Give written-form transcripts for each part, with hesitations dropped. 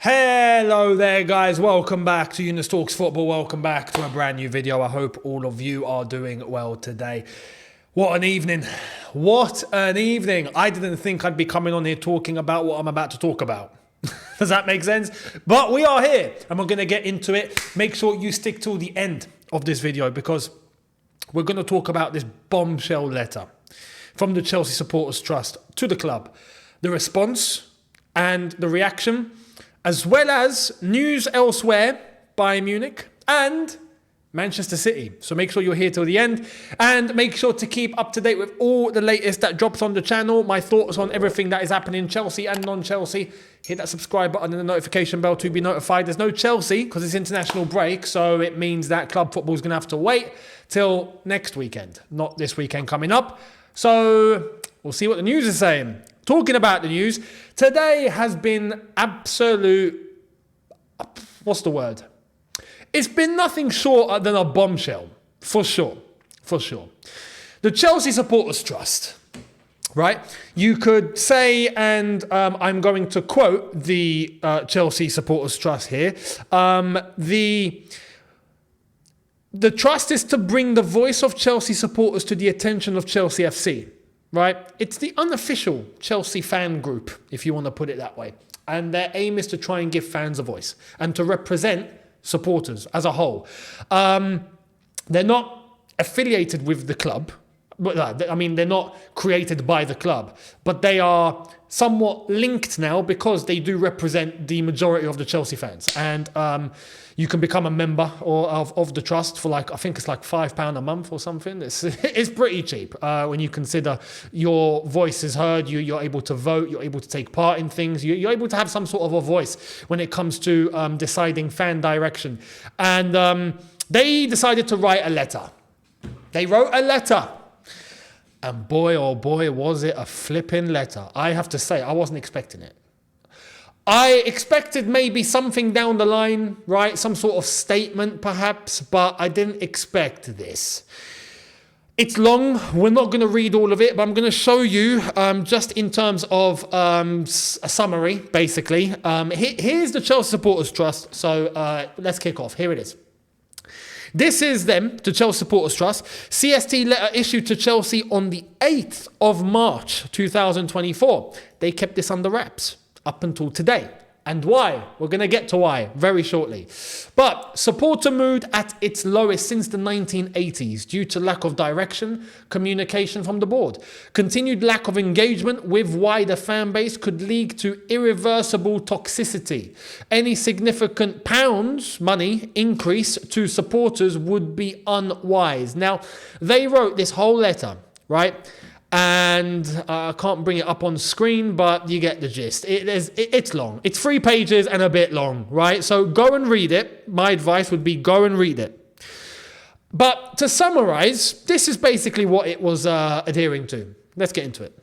Hello there guys, welcome back to Younes Talks Football, welcome back to a brand new video. I hope all of you are doing well today. What an evening, what an evening. I didn't think I'd be coming on here talking about what I'm about to talk about. Does that make sense? But we are here and we're going to get into it. Make sure you stick till the end of this video because we're going to talk about this bombshell letter from the Chelsea Supporters Trust to the club. The response and the reaction, as well as news elsewhere by Munich and Manchester City. So make sure you're here till the end and make sure to keep up to date with all the latest that drops on the channel. My thoughts on everything that is happening in Chelsea and non-Chelsea. Hit that subscribe button and the notification bell to be notified. There's no Chelsea because it's international break. So it means that club football is going to have to wait till next weekend, not this weekend coming up. So we'll see what the news is saying. Talking about the news, today has been absolute, what's the word? It's been nothing short than a bombshell, for sure, for sure. The Chelsea Supporters Trust, right? You could say, and I'm going to quote the Chelsea Supporters Trust here, the trust is to bring the voice of Chelsea supporters to the attention of Chelsea FC. Right? It's the unofficial Chelsea fan group, if you want to put it that way. And their aim is to try and give fans a voice and to represent supporters as a whole. They're not affiliated with the club. I mean, they're not created by the club, but they are somewhat linked now because they do represent the majority of the Chelsea fans. And you can become a member of the trust for like, I think it's like £5 a month or something. It's pretty cheap when you consider your voice is heard, you're able to vote, you're able to take part in things, you're able to have some sort of a voice when it comes to deciding fan direction. And they decided to write a letter. They wrote a letter. And boy, oh boy, was it a flipping letter. I have to say, I wasn't expecting it. I expected maybe something down the line, right? Some sort of statement perhaps, but I didn't expect this. It's long. We're not going to read all of it, but I'm going to show you just in terms of a summary, basically. Here's the Chelsea Supporters Trust. So let's kick off. Here it is. This is them, the Chelsea Supporters Trust. CST letter issued to Chelsea on the 8th of March 2024. They kept this under wraps up until today. And why? We're going to get to why very shortly. But supporter mood at its lowest since the 1980s due to lack of direction, communication from the board. Continued lack of engagement with wider fan base could lead to irreversible toxicity. Any significant money increase to supporters would be unwise. Now, they wrote this whole letter, right? And I can't bring it up on screen, but you get the gist. It's long. It's 3 pages and a bit long, right? So go and read it. My advice would be go and read it. But to summarize, this is basically what it was adhering to. Let's get into it.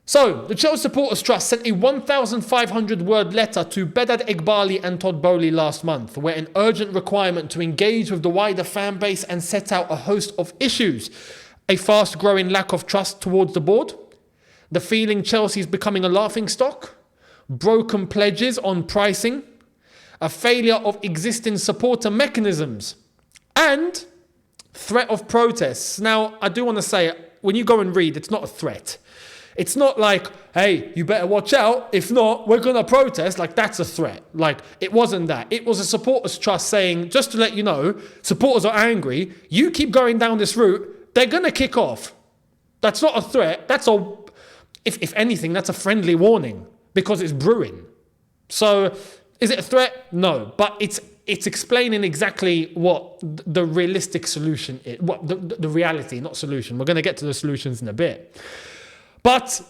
So, the Chelsea Supporters Trust sent a 1,500-word letter to Bedad Eghbali and Todd Bowley last month, where an urgent requirement to engage with the wider fan base and set out a host of issues. A fast-growing lack of trust towards the board, the feeling Chelsea is becoming a laughingstock, broken pledges on pricing, a failure of existing supporter mechanisms, and threat of protests. Now, I do want to say, when you go and read, it's not a threat. It's not like, hey, you better watch out. If not, we're going to protest. Like, that's a threat. Like, it wasn't that. It was a supporters trust saying, just to let you know, supporters are angry. You keep going down this route, they're going to kick off. That's not a threat. That's a, if anything, that's a friendly warning because it's brewing. So is it a threat? No. But it's explaining exactly what the realistic solution is, what the reality, not solution. We're going to get to the solutions in a bit. But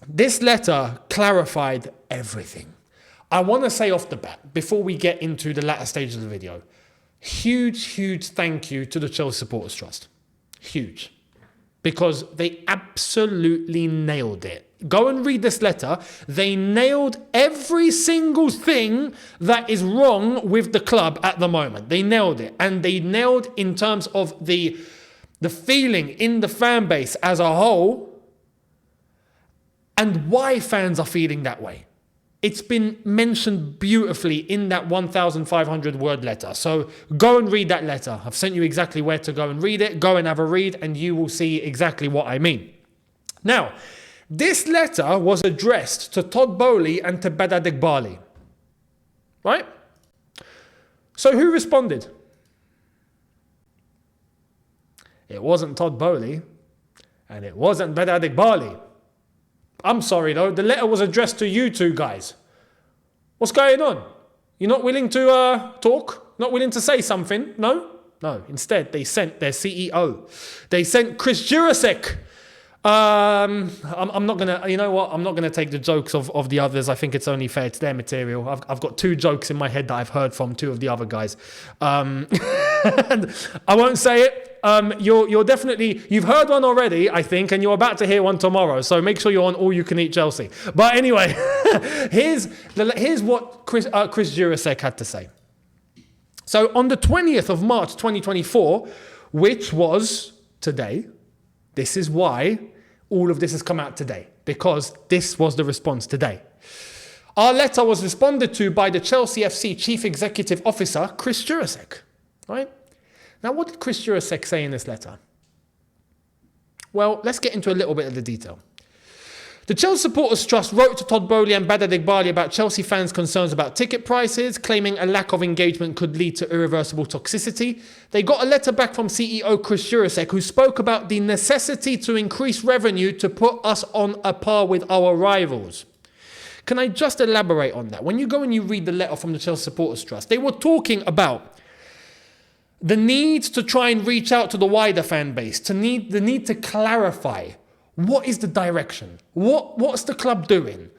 this letter clarified everything. I want to say off the bat, before we get into the latter stages of the video, huge thank you to the Chelsea Supporters Trust. Huge. Because they absolutely nailed it. Go and read this letter. They nailed every single thing that is wrong with the club at the moment. They nailed it. And they nailed in terms of the feeling in the fan base as a whole and why fans are feeling that way. it's been mentioned beautifully in that 1,500 word letter. So go and read that letter. I've sent you exactly where to go and read it. Go and have a read and you will see exactly what I mean. Now, this letter was addressed to Todd Boehly and to Badad Iqbali. Right? So who responded? It wasn't Todd Boehly and it wasn't Badad Iqbali. I'm sorry though, the letter was addressed to you two guys. What's going on? You're not willing to talk? Not willing to say something? No? No. Instead, they sent their CEO. They sent Chris Jurasek. I'm not going to, you know what? I'm not going to take the jokes of the others. I think it's only fair. It's their material. I've got two jokes in my head that I've heard from two of the other guys. And I won't say it. You're definitely, you've heard one already, I think, and you're about to hear one tomorrow. So make sure you're on All You Can Eat Chelsea. But anyway, here's what Chris Jurasek had to say. So on the 20th of March, 2024, which was today, this is why all of this has come out today, because this was the response today. Our letter was responded to by the Chelsea FC Chief Executive Officer, Chris Jurasek, right? Now, what did Chris Jurasek say in this letter? Well, let's get into a little bit of the detail. The Chelsea Supporters Trust wrote to Todd Boehly and Badad Iqbali about Chelsea fans' concerns about ticket prices, claiming a lack of engagement could lead to irreversible toxicity. They got a letter back from CEO Chris Jurasek, who spoke about the necessity to increase revenue to put us on a par with our rivals. Can I just elaborate on that? When you go and you read the letter from the Chelsea Supporters Trust, they were talking about the need to try and reach out to the wider fan base, the need to clarify what is the direction, what's the club doing.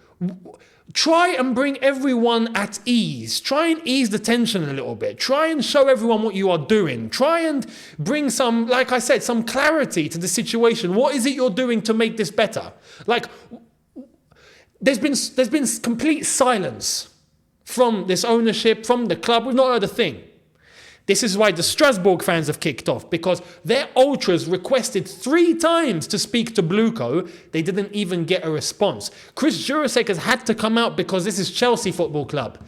Try and bring everyone at ease. Try and ease the tension a little bit. Try and show everyone what you are doing. Try and bring some, like I said, some clarity to the situation. What is it you're doing to make this better? Like, there's been complete silence from this ownership, from the club. We've not heard a thing. This is why the Strasbourg fans have kicked off, because their ultras requested 3 times to speak to Bluco. They didn't even get a response. Chris Jurasek has had to come out because this is Chelsea Football Club.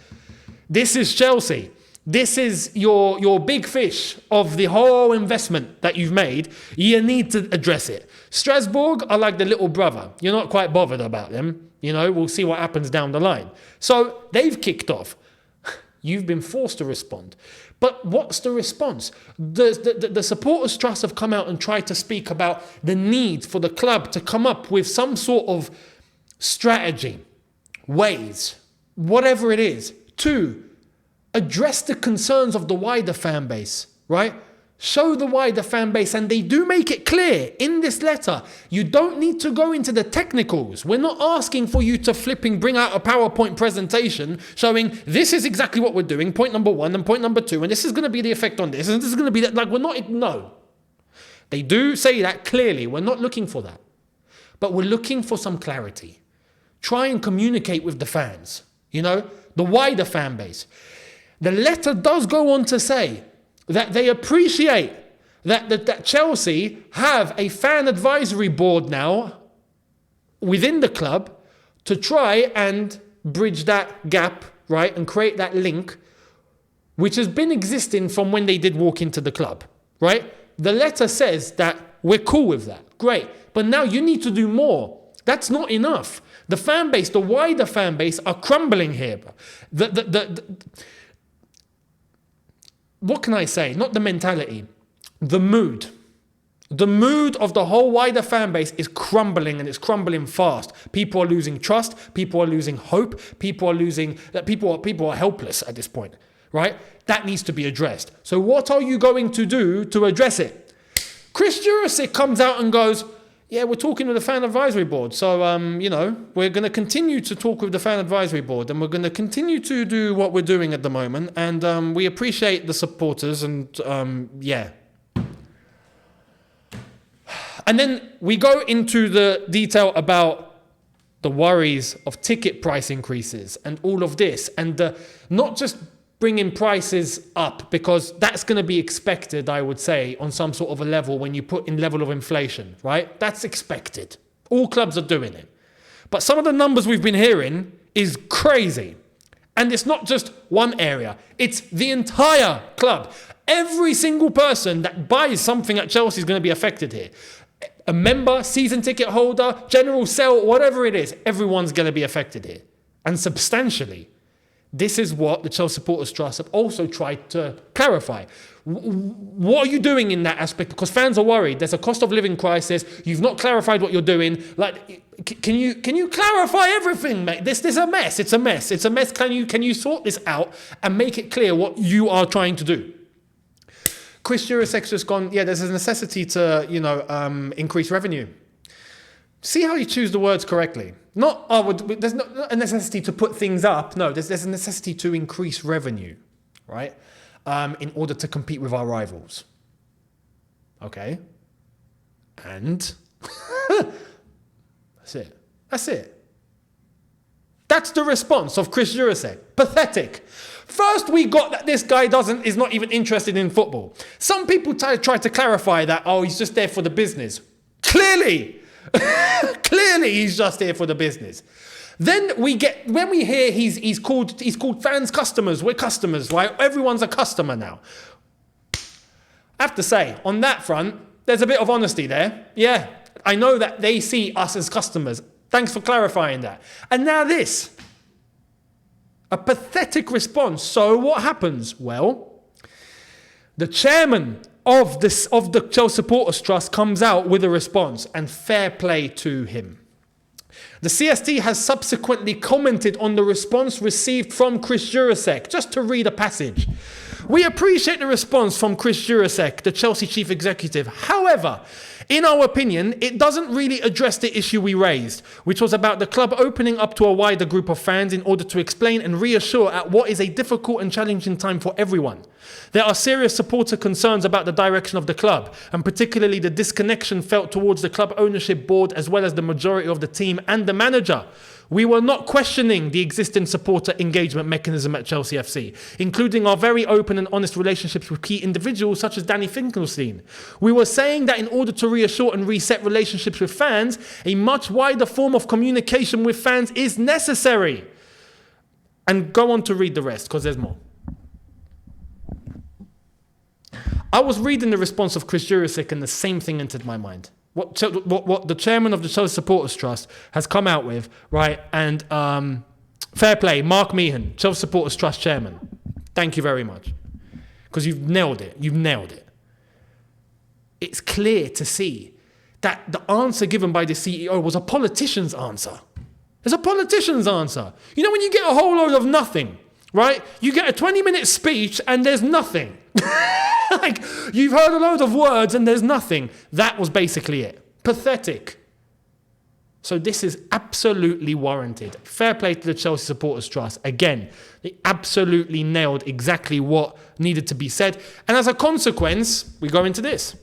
This is Chelsea. This is your big fish of the whole investment that you've made. You need to address it. Strasbourg are like the little brother. You're not quite bothered about them. You know, we'll see what happens down the line. So they've kicked off. You've been forced to respond. But what's the response? The Supporters Trust have come out and tried to speak about the need for the club to come up with some sort of strategy, ways, whatever it is, to address the concerns of the wider fan base, right? Show the wider fan base, and they do make it clear in this letter, you don't need to go into the technicals. We're not asking for you to bring out a PowerPoint presentation showing this is exactly what we're doing, point number 1 and point number 2, and this is going to be the effect on this, and this is going to be that. Like, we're not, no. They do say that clearly. We're not looking for that. But we're looking for some clarity. Try and communicate with the fans, you know, the wider fan base. The letter does go on to say that they appreciate that Chelsea have a fan advisory board now within the club to try and bridge that gap, right, and create that link, which has been existing from when they did walk into the club, right? The letter says that we're cool with that. Great. But now you need to do more. That's not enough. The fan base, the wider fan base, are crumbling here. What can I say? Not the mentality, the mood. The mood of the whole wider fan base is crumbling, and it's crumbling fast. People are losing trust. People are losing hope. People are helpless at this point, right? That needs to be addressed. So what are you going to do to address it? Chris Jurasek comes out and goes, yeah, we're talking with the fan advisory board. So, you know, we're going to continue to talk with the fan advisory board, and we're going to continue to do what we're doing at the moment. And we appreciate the supporters, and yeah. And then we go into the detail about the worries of ticket price increases and all of this, and not just bringing prices up, because that's going to be expected, I would say, on some sort of a level when you put in level of inflation, right? That's expected. All clubs are doing it. But some of the numbers we've been hearing is crazy. And it's not just one area, it's the entire club. Every single person that buys something at Chelsea is going to be affected here. A member, season ticket holder, general sale, whatever it is, everyone's going to be affected here. And substantially. This is what the Chelsea Supporters Trust have also tried to clarify. What are you doing in that aspect? Because fans are worried. There's a cost of living crisis. You've not clarified what you're doing. Like, can you clarify everything, mate? This is a mess. It's a mess. It's a mess. Can you sort this out and make it clear what you are trying to do? Chris Jurasek's just gone, yeah, there's a necessity to, increase revenue. See how you choose the words correctly. There's not a necessity to put things up. No, there's a necessity to increase revenue, right? In order to compete with our rivals. Okay? And That's it. That's the response of Chris Jurasek. Pathetic. First, we got that this guy is not even interested in football. Some people try to clarify that, he's just there for the business. Clearly, he's just here for the business. Then when we hear he's called fans customers. We're customers, right? Everyone's a customer now. I have to say, on that front, there's a bit of honesty there. Yeah, I know that they see us as customers. Thanks for clarifying that. And now this. A pathetic response. So what happens? Well, the chairman of the Chelsea Supporters Trust comes out with a response, and fair play to him. The CST has subsequently commented on the response received from Chris Jurasek. Just to read a passage. We appreciate the response from Chris Jurasek, the Chelsea chief executive. However, in our opinion, it doesn't really address the issue we raised, which was about the club opening up to a wider group of fans in order to explain and reassure at what is a difficult and challenging time for everyone. There are serious supporter concerns about the direction of the club, and particularly the disconnection felt towards the club ownership board as well as the majority of the team and the manager. We were not questioning the existing supporter engagement mechanism at Chelsea FC, including our very open and honest relationships with key individuals such as Danny Finkelstein. We were saying that in order to reassure and reset relationships with fans, a much wider form of communication with fans is necessary. And go on to read the rest, because there's more. I was reading the response of Chris Jurasek and the same thing entered my mind. What the chairman of the Chelsea Supporters Trust has come out with, right? And fair play, Mark Meehan, Chelsea Supporters Trust chairman. Thank you very much. Because you've nailed it. It's clear to see that the answer given by the CEO was a politician's answer. It's a politician's answer. You know when you get a whole load of nothing, right? You get a 20-minute speech and there's nothing. Like, you've heard a load of words and there's nothing. That was basically it. Pathetic. So this is absolutely warranted. Fair play to the Chelsea Supporters Trust. Again, they absolutely nailed exactly what needed to be said. And as a consequence, we go into this.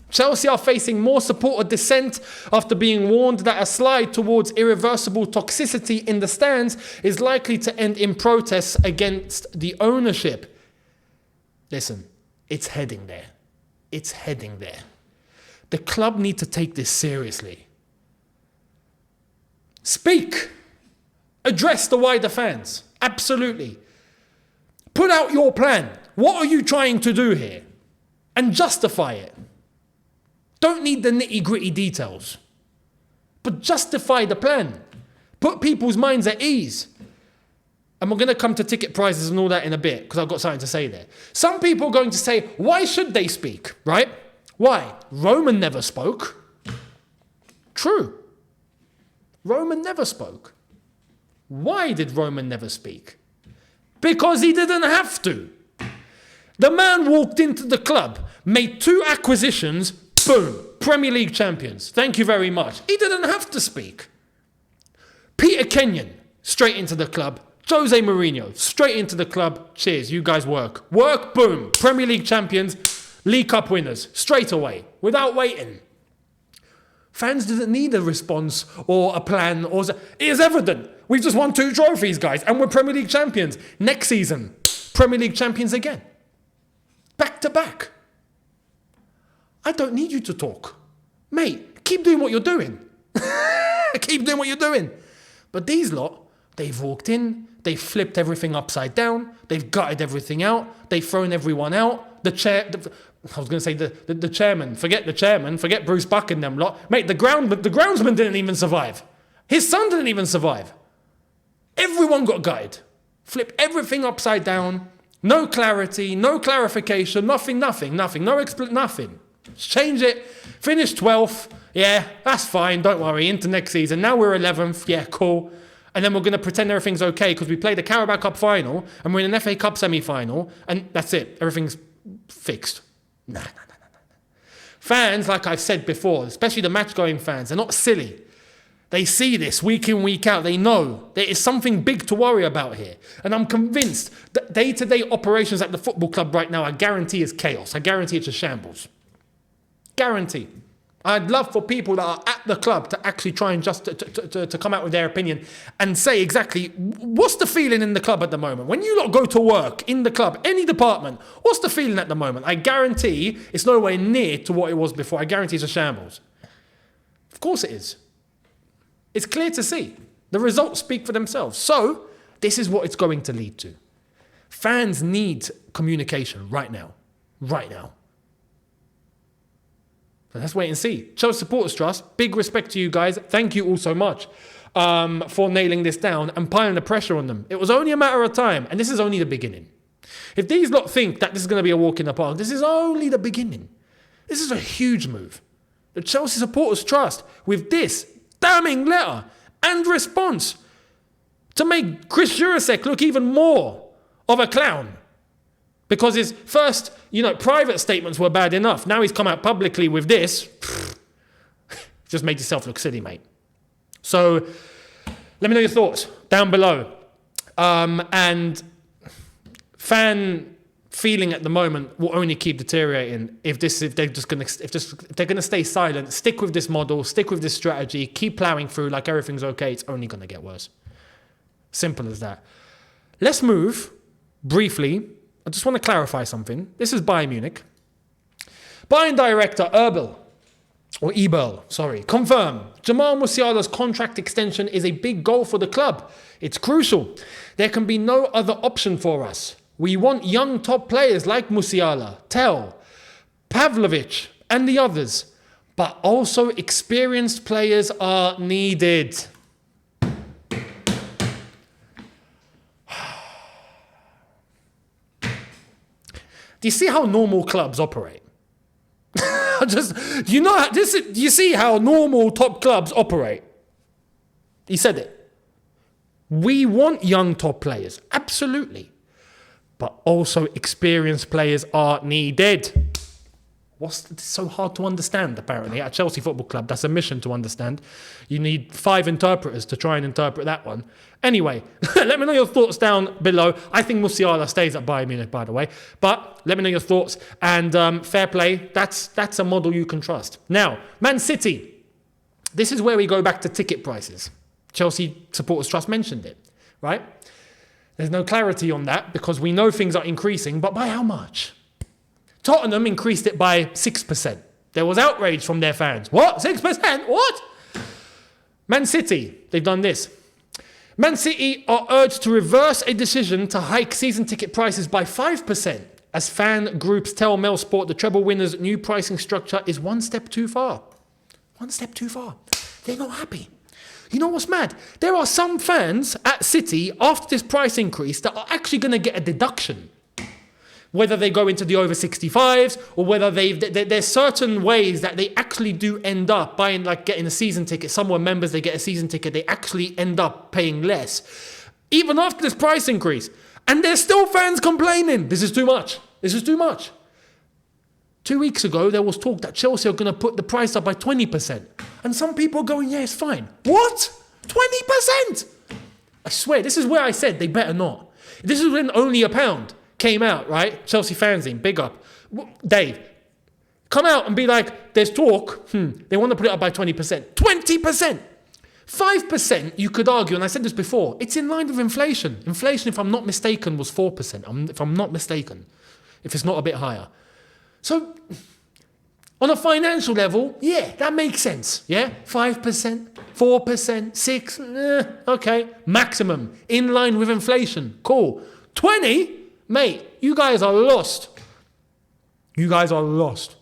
Chelsea are facing more supporter dissent after being warned that a slide towards irreversible toxicity in the stands is likely to end in protests against the ownership. Listen, it's heading there. It's heading there. The club need to take this seriously. Speak. Address the wider fans. Absolutely. Put out your plan. What are you trying to do here? And justify it. Don't need the nitty-gritty details. But justify the plan. Put people's minds at ease. And we're going to come to ticket prices and all that in a bit, because I've got something to say there. Some people are going to say, why should they speak, right? Why? Roman never spoke. True. Roman never spoke. Why did Roman never speak? Because he didn't have to. The man walked into the club, made 2 acquisitions, boom, Premier League champions. Thank you very much. He didn't have to speak. Peter Kenyon, straight into the club. Jose Mourinho, straight into the club. Cheers, you guys work. Work, boom. Premier League champions, League Cup winners, straight away, without waiting. Fans didn't need a response or a plan. It is evident. We've just won 2 trophies, guys, and we're Premier League champions. Next season, Premier League champions again. Back to back. I don't need you to talk. Mate, keep doing what you're doing. Keep doing what you're doing. But these lot They've walked in, they've flipped everything upside down, they've gutted everything out, they've thrown everyone out. The chairman, forget the chairman, forget Bruce Buck and them lot. Mate, the groundsman didn't even survive. His son didn't even survive. Everyone got gutted. Flip everything upside down. No clarity, no clarification, nothing. Nothing. Just change it. Finish 12th. Yeah, that's fine. Don't worry. Into next season. Now we're 11th. Yeah, cool. And then we're going to pretend everything's okay because we played the Carabao Cup final and we're in an FA Cup semi-final and that's it. Everything's fixed. Nah. Fans, like I've said before, especially the match-going fans, they're not silly. They see this week in, week out. They know there is something big to worry about here. And I'm convinced that day-to-day operations at the football club right now, I guarantee is chaos. I guarantee it's a shambles. Guarantee. I'd love for people that are at the club to actually try and just to come out with their opinion and say exactly what's the feeling in the club at the moment. When you lot go to work in the club, any department, what's the feeling at the moment? I guarantee it's nowhere near to what it was before. I guarantee it's a shambles. Of course it is. It's clear to see. The results speak for themselves. So, this is what it's going to lead to. Fans need communication right now. Right now. So let's wait and see. Chelsea Supporters Trust, big respect to you guys. Thank you all so much for nailing this down and piling the pressure on them. It was only a matter of time, and this is only the beginning. If these lot think that this is going to be a walk in the park, this is only the beginning. This is a huge move. The Chelsea Supporters Trust, with this damning letter and response to make Chris Jurasek look even more of a clown. Because his first, private statements were bad enough. Now he's come out publicly with this. Just made yourself look silly, mate. So, let me know your thoughts down below. And fan feeling at the moment will only keep deteriorating if they're gonna stay silent, stick with this model, stick with this strategy, keep plowing through like everything's okay. It's only gonna get worse. Simple as that. Let's move briefly. I just want to clarify something. This is Bayern Munich. Bayern director Eberl, confirm Jamal Musiala's contract extension is a big goal for the club. It's crucial. There can be no other option for us. We want young top players like Musiala, Tel, Pavlovic, and the others. But also experienced players are needed. Do you see how normal clubs operate? Do you see how normal top clubs operate? He said it. We want young top players, absolutely. But also experienced players are needed. What's so hard to understand, apparently, at Chelsea Football Club? That's a mission to understand. You need 5 interpreters to try and interpret that one. Anyway, let me know your thoughts down below. I think Musiala stays at Bayern Munich, by the way. But let me know your thoughts. And fair play, that's a model you can trust. Now, Man City. This is where we go back to ticket prices. Chelsea Supporters Trust mentioned it, right? There's no clarity on that because we know things are increasing, but by how much? Tottenham increased it by 6%. There was outrage from their fans. What? 6%? What? Man City, they've done this. Man City are urged to reverse a decision to hike season ticket prices by 5%. As fan groups tell Mail Sport, the treble winners' new pricing structure is one step too far. One step too far. They're not happy. You know what's mad? There are some fans at City, after this price increase, that are actually going to get a deduction. Whether they go into the over 65s or whether there's certain ways that they actually do end up buying, like getting a season ticket. Some were members, they get a season ticket, they actually end up paying less. Even after this price increase. And there's still fans complaining. This is too much. This is too much. 2 weeks ago, there was talk that Chelsea are going to put the price up by 20%. And some people are going, yeah, it's fine. What? 20%? I swear, this is where I said they better not. This is when only £1 came out, right? Chelsea fanzine, big up. Dave, come out and be like, there's talk. They want to put it up by 20%. 20%! 5%, you could argue, and I said this before, it's in line with inflation. Inflation, if I'm not mistaken, was 4%. If I'm not mistaken. If it's not a bit higher. So, On a financial level, yeah, that makes sense. Yeah, 5%, 4%, 6%, okay. Maximum, in line with inflation. Cool. 20%, mate, you guys are lost. You guys are lost.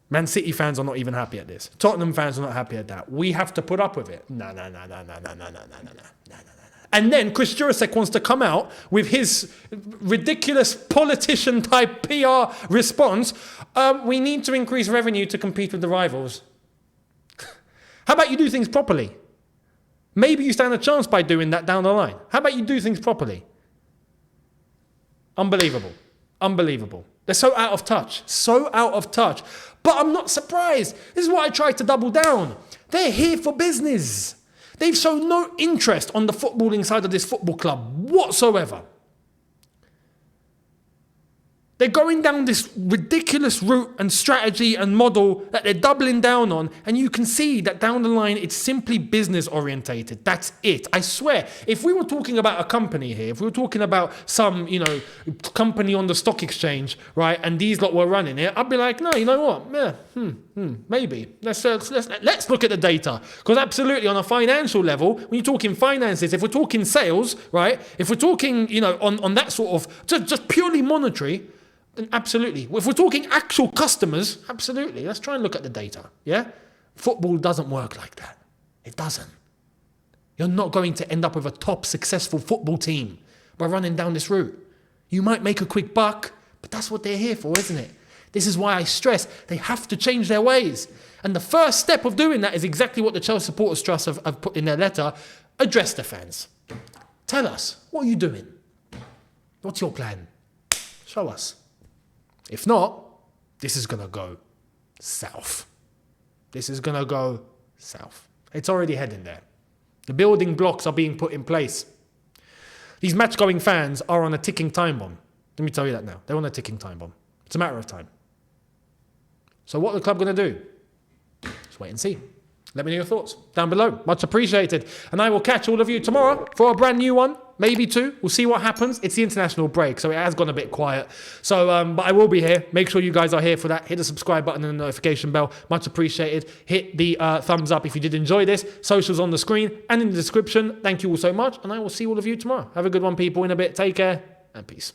Man City fans are not even happy at this. Tottenham fans are not happy at that. We have to put up with it. No. And then Chris Jurasek wants to come out with his ridiculous politician-type PR response. We need to increase revenue to compete with the rivals. How about you do things properly? Maybe you stand a chance by doing that down the line. How about you do things properly? Unbelievable. They're so out of touch. But I'm not surprised. This is why I tried to double down. They're here for business. They've shown no interest on the footballing side of this football club whatsoever. They're going down this ridiculous route and strategy and model that they're doubling down on, and you can see that down the line it's simply business orientated. That's it. I swear, if we were talking about a company here, if we were talking about some, company on the stock exchange, right, and these lot were running it, I'd be like, no, you know what? Yeah, maybe. Let's look at the data. Because absolutely, on a financial level, when you're talking finances, if we're talking sales, right, if we're talking, on that sort of just purely monetary, absolutely. If we're talking actual customers, absolutely. Let's try and look at the data, yeah? Football doesn't work like that. It doesn't. You're not going to end up with a top successful football team by running down this route. You might make a quick buck, but that's what they're here for, isn't it? This is why I stress they have to change their ways. And the first step of doing that is exactly what the Chelsea Supporters Trust have put in their letter. Address the fans. Tell us, what are you doing? What's your plan? Show us. If not, this is going to go south. It's already heading there. The building blocks are being put in place. These match-going fans are on a ticking time bomb. Let me tell you that now. They're on a ticking time bomb. It's a matter of time. So what are the club going to do? Just wait and see. Let me know your thoughts down below. Much appreciated. And I will catch all of you tomorrow for a brand new one. Maybe two. We'll see what happens. It's the international break, so it has gone a bit quiet. So, but I will be here. Make sure you guys are here for that. Hit the subscribe button and the notification bell. Much appreciated. Hit the thumbs up if you did enjoy this. Socials on the screen and in the description. Thank you all so much. And I will see all of you tomorrow. Have a good one, people, in a bit. Take care and peace.